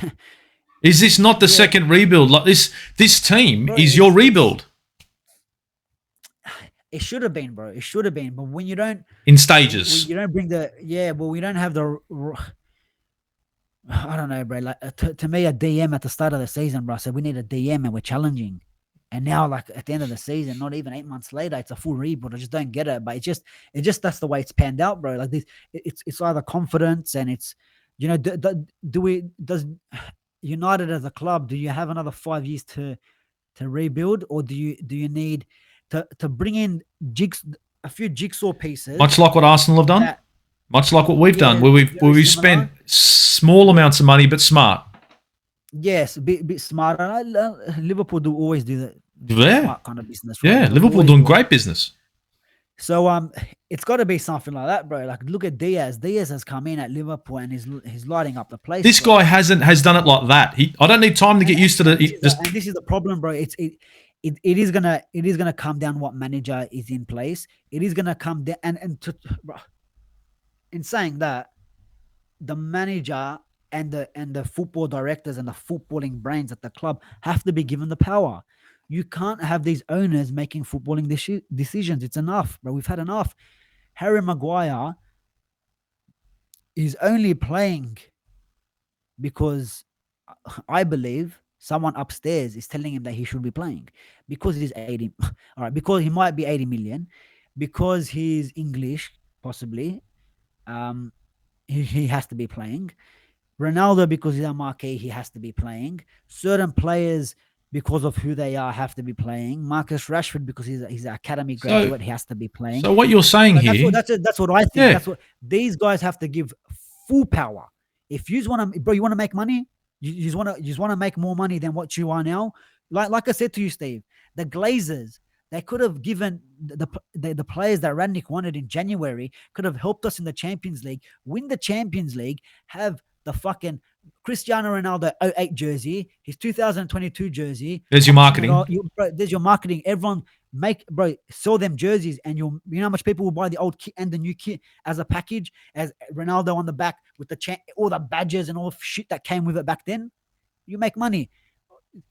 is this not the second rebuild? Like this team is your rebuild. It should have been, bro. It should have been. But when you don't in stages, you don't bring we don't have the. I don't know, bro. Like to me, a DM at the start of the season, bro. I said we need a DM and we're challenging. And now, like at the end of the season, not even 8 months later, it's a full rebuild. I just don't get it. But it just that's the way it's panned out, bro. Like this, it's either confidence and it's, does United as a club, do you have another 5 years to rebuild, or do you need to bring in a few jigsaw pieces, much like what Arsenal have done, much like what we've done, where we've spent small amounts of money but smart. Yes, a bit smarter. Liverpool do always do that. Smart kind of business. Right? Yeah, Liverpool doing great business. So it's got to be something like that, bro. Like, look at Diaz. Diaz has come in at Liverpool and he's lighting up the place. This guy has done it like that. I don't need time to get used to and this is the problem, bro. It is gonna come down what manager is in place. It is gonna come down bro, in saying that, the manager and the football directors and the footballing brains at the club have to be given the power. You can't have these owners making footballing decisions. It's enough, bro. We've had enough. Harry Maguire is only playing because I believe someone upstairs is telling him that he should be playing, because he's 80. All right, because he might be 80 million, because he's English, possibly. He has to be playing. Ronaldo, because he's a marquee, he has to be playing. Certain players, because of who they are, have to be playing. Marcus Rashford, because he's an academy graduate, he has to be playing. So what you're saying here... That's what I think. Yeah. That's what these guys have to give full power. If you want to... Bro, you want to make money? You just want to make more money than what you are now? Like I said to you, Steve, the Glazers, they could have given the players that Radnick wanted in January, could have helped us in the Champions League, win the Champions League, have the fucking Cristiano Ronaldo 08 jersey, his 2022 jersey. There's your marketing. There's your marketing. Everyone sell them jerseys, and you know how much people will buy the old kit and the new kit as a package, as Ronaldo on the back with all the badges and all the shit that came with it back then. You make money.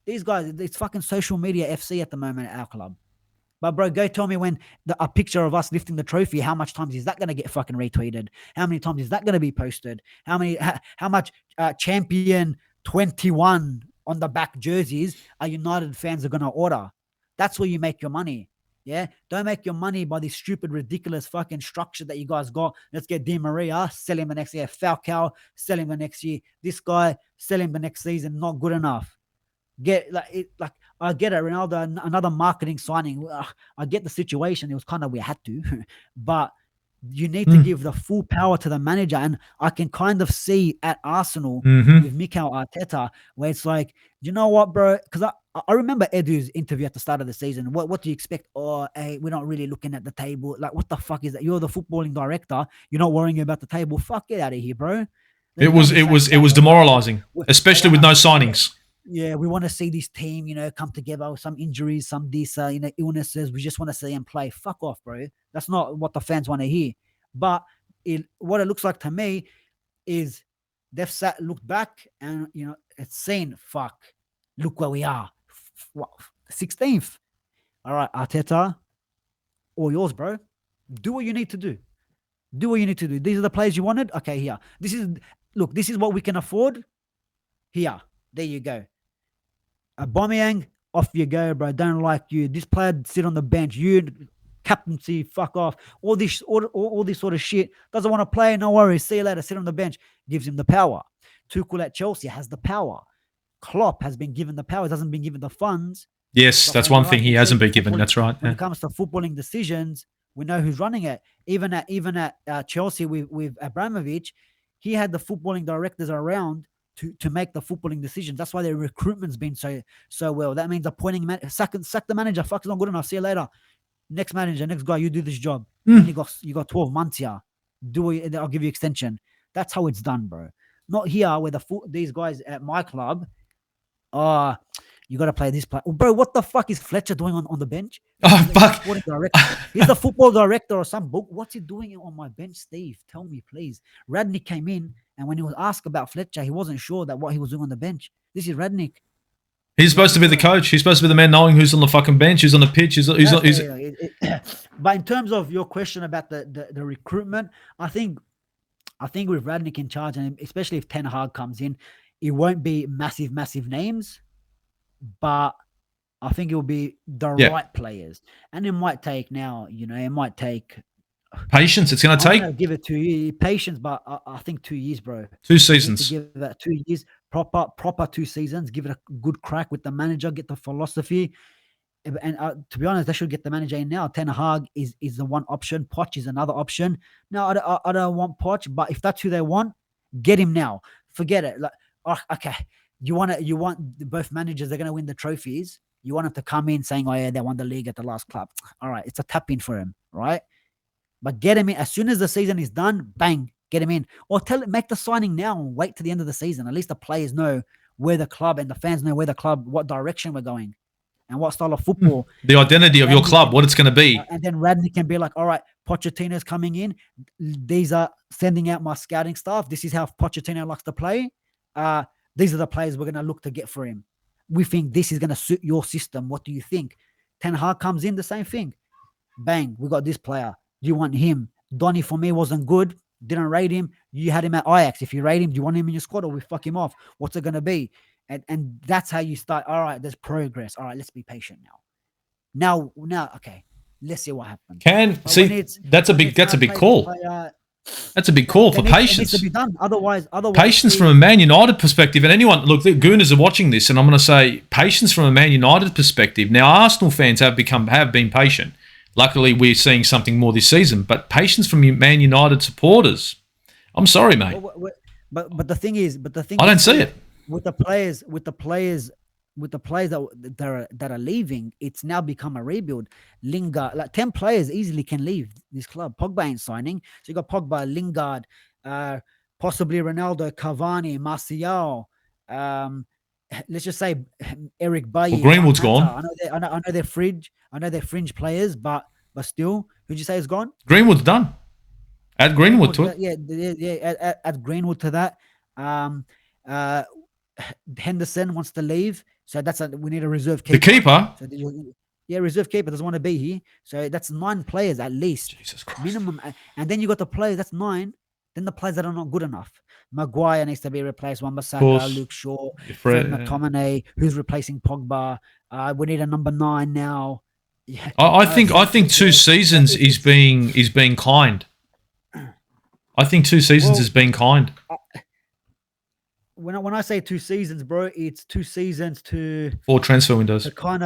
These guys, it's fucking social media FC at the moment at our club. But bro, go tell me when a picture of us lifting the trophy, how much times is that going to get fucking retweeted? How many times is that going to be posted? How much champion 21 on the back jerseys are United fans are going to order? That's where you make your money. Yeah. Don't make your money by this stupid, ridiculous fucking structure that you guys got. Let's get Di Maria, sell him the next year. Falcao, sell him the next year. This guy, sell him the next season. Not good enough. I get it. Ronaldo, another marketing signing. I get the situation. It was kind of we had to, but you need to give the full power to the manager. And I can kind of see at Arsenal with Mikel Arteta, where it's like, you know what, bro? Because I remember Edu's interview at the start of the season. What do you expect? Oh, hey, we're not really looking at the table. Like, what the fuck is that? You're the footballing director. You're not worrying about the table. Fuck, get out of here, bro. It was demoralizing, especially with no signings. Yeah, we want to see this team, come together with some injuries, some illnesses. We just want to see them play. Fuck off, bro. That's not what the fans want to hear. But what it looks like to me is they've looked back and, it's saying, fuck, look where we are. 16th. All right, Arteta, all yours, bro. Do what you need to do. Do what you need to do. These are the players you wanted. Okay, here. This is what we can afford. Here. There you go. Aubameyang, off you go, bro. Don't like you. This player sit on the bench. You captaincy, fuck off. All this sort of shit. Doesn't want to play. No worries. See you later. Sit on the bench. Gives him the power. Tuchel at Chelsea has the power. Klopp has been given the power. Hasn't been given the funds. Yes, that's one thing he hasn't been given. That's right. When it comes to footballing decisions, we know who's running it. Even at Chelsea with Abramovich, he had the footballing directors around to make the footballing decisions. That's why their recruitment's been so well. That means appointing sack the manager. Fuck, it's not good enough. See you later. Next manager, next guy, you do this job. And you got 12 months here. Do it. I'll give you extension. That's how it's done, bro. Not here where these guys at my club. You got to play this player. Bro, what the fuck is Fletcher doing on the bench? Fuck. He's the football director or some book. What's he doing on my bench, Steve? Tell me, please. Radnick came in, and when he was asked about Fletcher, he wasn't sure that what he was doing on the bench. This is Radnick. He's supposed to be the coach. He's supposed to be the man knowing who's on the fucking bench, who's on the pitch. But in terms of your question about the recruitment, I think with Radnick in charge, and especially if Ten Hag comes in, it won't be massive names, but I think it will be the right players. And it might take patience. It's going to take. Give it 2 years. Patience, but I think 2 years, bro. 2 seasons. Give that 2 years, proper 2 seasons. Give it a good crack with the manager. Get the philosophy. And to be honest, they should get the manager in now. Ten Hag is the one option. Poch is another option. No, I don't want Poch, but if that's who they want, get him now. Forget it. Like, okay, you want both managers. They're going to win the trophies. You want them to come in saying, "Oh yeah, they won the league at the last club." All right, it's a tap in for him, right? But get him in as soon as the season is done. Bang, get him in, or make the signing now and wait to the end of the season. At least the players know where the club and the fans know where the club, what direction we're going. And what style of football. The identity of your club, what it's going to be. And then Radney can be like, all right, Pochettino's coming in. These are sending out my scouting staff. This is how Pochettino likes to play. These are the players we're going to look to get for him. We think this is going to suit your system. What do you think? Ten Hag comes in, the same thing. Bang, we got this player. Do you want him? Donny for me wasn't good. Didn't rate him. You had him at Ajax. If you rate him, do you want him in your squad or we fuck him off? What's it going to be? And that's how you start. All right, there's progress. All right, let's be patient now. Now, okay, let's see what happens. That's a big call. That's a big call for patience. It needs to be done. Otherwise, patience from a Man United perspective. And anyone, look, the Gooners are watching this, and I'm going to say patience from a Man United perspective. Now, Arsenal fans have been patient. Luckily, we're seeing something more this season. But patience from Man United supporters. I'm sorry, mate. But the thing is, I don't see it. With the players that are leaving, it's now become a rebuild. Lingard, like 10 players easily can leave this club. Pogba ain't signing, so you got Pogba, Lingard, possibly Ronaldo, Cavani, Martial. Let's just say Eric Bailly. Well, Greenwood's gone. I know they're fringe. I know they're fringe players, but still, who'd you say is gone? Greenwood's done. Add Greenwood to it. Yeah. Add Greenwood to that. Henderson wants to leave, so we need a reserve keeper. The keeper? So reserve keeper doesn't want to be here. So that's 9 players at least. Jesus Christ. Minimum. And then you got the players, that's 9. Then the players that are not good enough. Maguire needs to be replaced. Wan-Bissaka, Luke Shaw, Fred McTominay, who's replacing Pogba. We need a number 9 now. Yeah. I think 2 seasons is being kind. I think 2 seasons is being kind. when I say 2 seasons, bro, it's 2 seasons to 4 transfer windows. to kind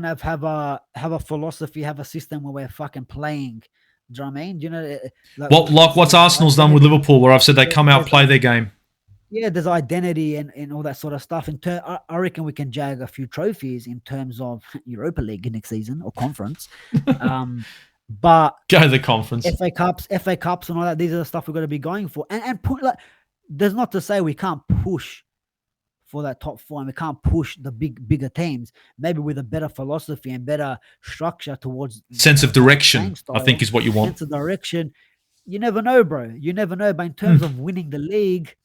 of have a philosophy, have a system where we're fucking playing. Do you know what I mean? You know, Like what's Arsenal's done with Liverpool, where I've said they come out, play their game. Yeah, there's identity and all that sort of stuff. I reckon we can jag a few trophies in terms of Europa League next season or conference. But Go to the conference. FA Cups and all that, these are the stuff we're going to be going for. And put, like, there's not to say we can't push for that top 4 and we can't push the bigger teams, maybe with a better philosophy and better structure towards sense of direction, I think is what you want. Sense of direction. You never know, bro. You never know. But in terms of winning the league,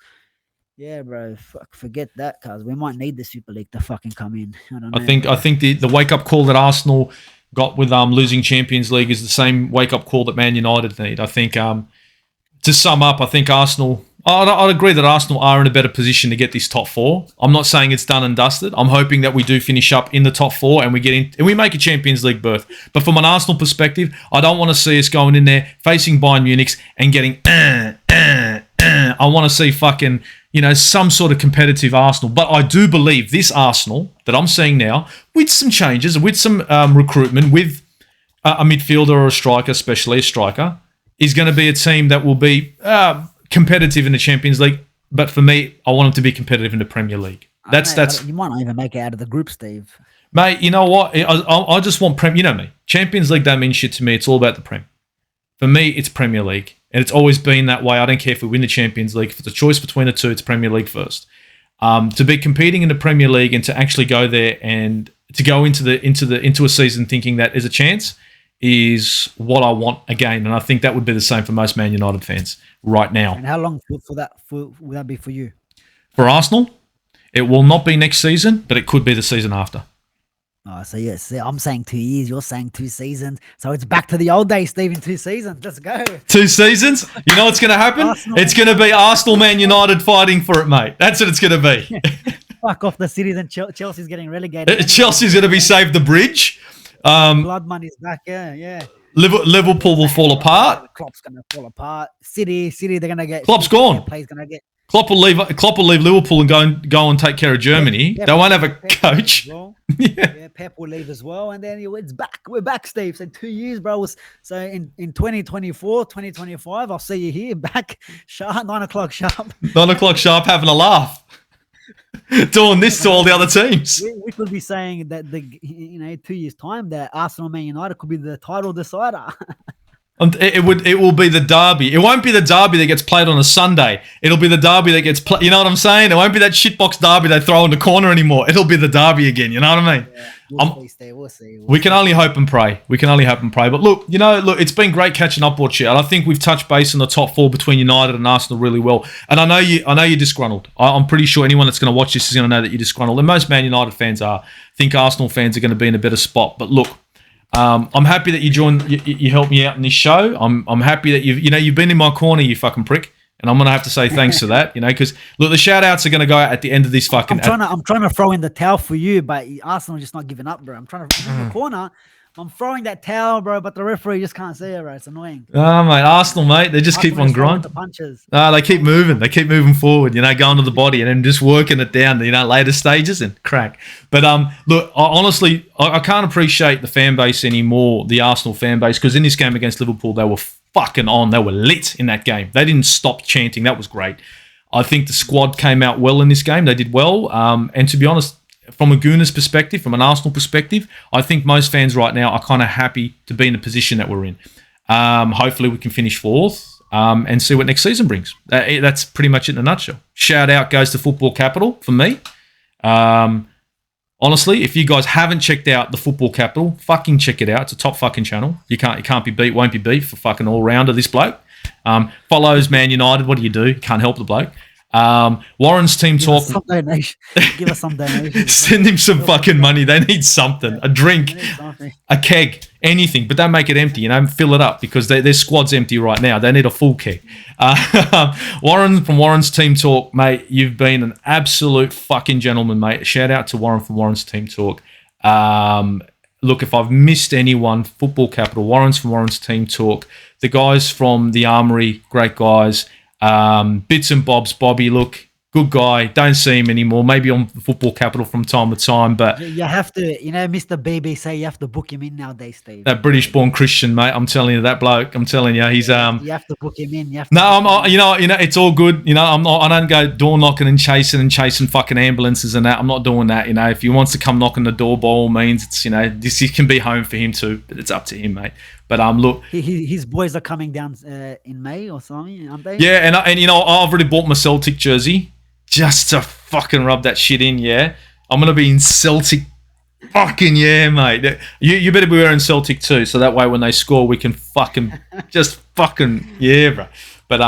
yeah, bro, forget that, cuz we might need the Super League to fucking come in. I don't know. I think the wake-up call that Arsenal got with losing Champions League is the same wake-up call that Man United need. I think, to sum up, I think Arsenal... I'd agree that Arsenal are in a better position to get this top 4. I'm not saying it's done and dusted. I'm hoping that we do finish up in the top 4 and we get in and we make a Champions League berth. But from an Arsenal perspective, I don't want to see us going in there facing Bayern Munich and getting I want to see fucking, some sort of competitive Arsenal. But I do believe this Arsenal that I'm seeing now, with some changes, with some recruitment, with a midfielder or a striker, especially a striker, is going to be a team that will be competitive in the Champions League. But for me, I want them to be competitive in the Premier League. That's you might not even make it out of the group, Steve. Mate, you know what? I just want Prem. You know me. Champions League don't mean shit to me. It's all about the Prem. For me, it's Premier League. And it's always been that way. I don't care if we win the Champions League. If it's a choice between the two, it's Premier League first. To be competing in the Premier League and to actually go there and to go into a season thinking that there's a chance is what I want again. And I think that would be the same for most Man United fans right now. And how long will that be for you? For Arsenal, it will not be next season, but it could be the season after. Oh, so yes, I'm saying 2 years, you're saying 2 seasons. So it's back to the old days, Steve, in 2 seasons. Let's go. 2 seasons? You know what's going to happen? It's going to be Arsenal, Man United fighting for it, mate. That's what it's going to be. Fuck off the cities and Chelsea's getting relegated. Chelsea's going to be saved the bridge. Blood money's back, yeah. Liverpool will fall apart. Klopp's going to fall apart. City, they're going to get... Klopp's gone. Play's going to get... Klopp will leave Liverpool and go and take care of Germany. They won't have a coach. Yeah, Pep will leave as well. And then it's back. We're back, Steve. So 2 years, bro. So in 2024, 2025, I'll see you here back sharp, 9 o'clock sharp. 9 o'clock sharp, having a laugh. Doing this to all the other teams. We could be saying that 2 years' time that Arsenal Man United could be the title decider. It will be the derby. It won't be the derby that gets played on a Sunday. It'll be the derby that gets played. You know what I'm saying? It won't be that shitbox derby they throw in the corner anymore. It'll be the derby again. You know what I mean? Yeah, we'll see. We can only hope and pray. But look, it's been great catching up, Borce. And I think we've touched base on the top 4 between United and Arsenal really well. And I know you're disgruntled. I'm pretty sure anyone that's going to watch this is going to know that you're disgruntled. And most Man United fans are. I think Arsenal fans are going to be in a better spot. But look, I'm happy that you joined. You helped me out in this show. I'm happy that you've been in my corner, you fucking prick. And I'm gonna have to say thanks for that, because look, the shout outs are gonna go out at the end of this fucking. I'm trying to throw in the towel for you, but Arsenal just not giving up, bro. I'm trying to in the corner. I'm throwing that towel, bro, but the referee just can't see it, bro. It's annoying. Oh, mate, Arsenal, mate, they just keep on grinding. The punches. They keep moving. They keep moving forward, going to the body and then just working it down, later stages and crack. But look, honestly, I can't appreciate the fan base anymore, the Arsenal fan base, because in this game against Liverpool, they were fucking on. They were lit in that game. They didn't stop chanting. That was great. I think the squad came out well in this game. They did well. And to be honest, from a Gooners perspective, from an Arsenal perspective, I think most fans right now are kind of happy to be in the position that we're in. Hopefully we can finish 4th and see what next season brings. That's pretty much it in a nutshell. Shout out goes to Football Capital for me. Honestly, if you guys haven't checked out the Football Capital, fucking check it out. It's a top fucking channel. You can't be beat, won't be beat for fucking all-rounder, this bloke. Follows Man United. What do? You can't help the bloke. Warren's team talk. Give us some donation. Send him some fucking money. They need something. A drink, a keg, anything. But don't make it empty. Fill it up because their squad's empty right now. They need a full keg. Warren from Warren's team talk, mate. You've been an absolute fucking gentleman, mate. Shout out to Warren from Warren's team talk. Look, if I've missed anyone, Football Capital, Warren's from Warren's team talk, the guys from the Armory, great guys. Bits and Bobs, Bobby, look, Good guy. Don't see him anymore. Maybe on Football Capital from time to time, but You have to, Mr. BBC, you have to book him in nowadays, Steve. that British-born Christian, mate. I'm telling you, that bloke. I'm telling you, he's You have to book him in. You have to No, book him in. you know, it's all good. You know, I'm not. I don't go door knocking and chasing fucking ambulances and that. I'm not doing that. You know, if he wants to come knock on the door, by all means, it's this can be home for him too. But it's up to him, mate. But look, His boys are coming down in May or something, aren't they? yeah, and I've already bought my Celtic jersey just to fucking rub that shit in. Yeah, I'm gonna be in Celtic. Fucking yeah, mate. You better be wearing Celtic too, so that way when they score, we can fucking just fucking yeah, bro. But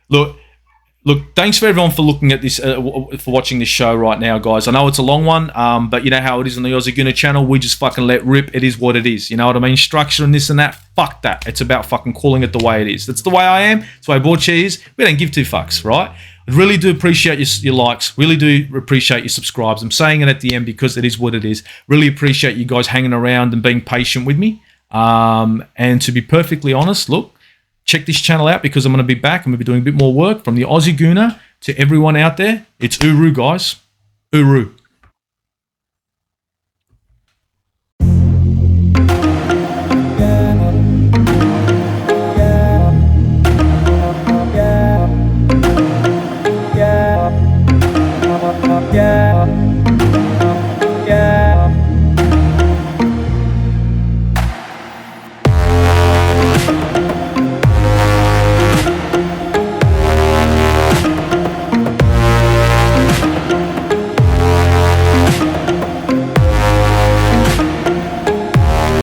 look. Thanks for everyone for looking at this, for watching this show right now, guys. I know it's a long one, but you know how it is on the Aussie Gooner channel. We just fucking let rip. It is what it is. You know what I mean? Structure and this and that. Fuck that. It's about fucking calling it the way it is. That's the way I am. It's the way Borce is. We don't give two fucks, right? I really do appreciate your likes. Really do appreciate your subscribes. I'm saying it at the end because it is what it is. Really appreciate you guys hanging around and being patient with me. And to be perfectly honest, look, check this channel out because I'm going to be back. I'm going to be doing a bit more work from the Aussie Gooner to everyone out there. It's Uru, guys. Uru.